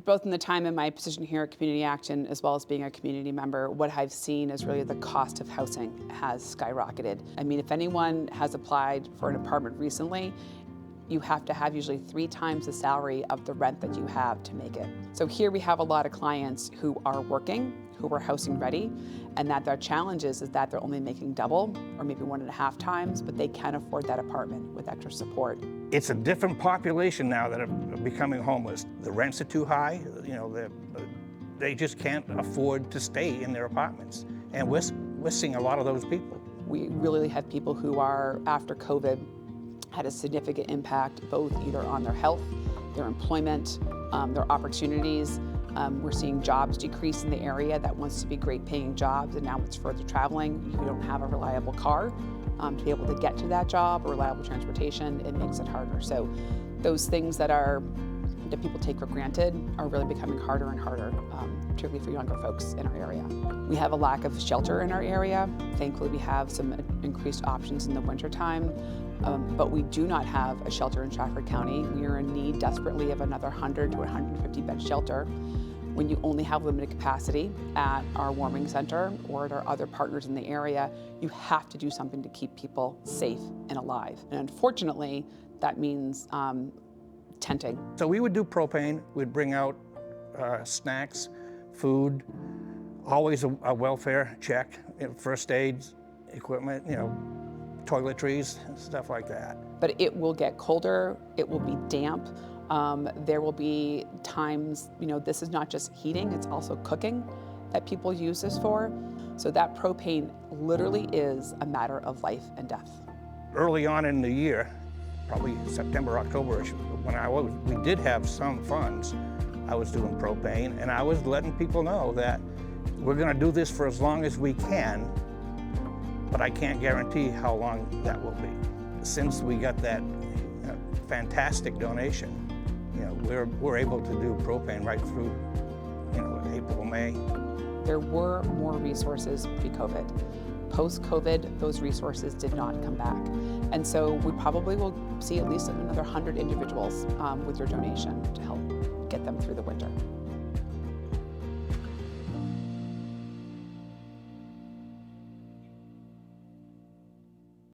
Both in the time in my position here at Community Action as well as being a community member, what I've seen is really the cost of housing has skyrocketed. I mean, if anyone has applied for an apartment recently, you have to have usually 3 times the salary of the rent that you have to make it. So here we have a lot of clients who are working, who are housing ready, and that their challenge is that they're only making double or maybe 1.5 times, but they can afford that apartment with extra support. It's a different population now that are becoming homeless. The rents are too high, you know, they just can't afford to stay in their apartments. And we're seeing a lot of those people. We really have people who are, after COVID, had a significant impact both either on their health, their employment, their opportunities. We're seeing jobs decrease in the area that wants to be great paying jobs, and now it's further traveling. If you don't have a reliable car to be able to get to that job or reliable transportation, it makes it harder. So those things that people take for granted are really becoming harder and harder, particularly for younger folks in our area. We have a lack of shelter in our area. Thankfully, we have some increased options in the wintertime. But we do not have a shelter in Strafford County. We are in need desperately of another 100 to 150 bed shelter. When you only have limited capacity at our warming center or at our other partners in the area, you have to do something to keep people safe and alive. And unfortunately, that means tenting. So we would do propane, we'd bring out snacks, food, always a welfare check, first aid equipment, you know, toiletries, stuff like that. But it will get colder, it will be damp. There will be times, you know, this is not just heating, it's also cooking that people use this for. So that propane literally is a matter of life and death. Early on in the year, probably September, October, when we did have some funds, I was doing propane, and I was letting people know that we're gonna do this for as long as we can, but I can't guarantee how long that will be. Since we got that fantastic donation, you know, we're able to do propane right through, you know, April, May. There were more resources pre-COVID. Post-COVID, those resources did not come back. And so we probably will see at least another 100 individuals with your donation to help get them through the winter.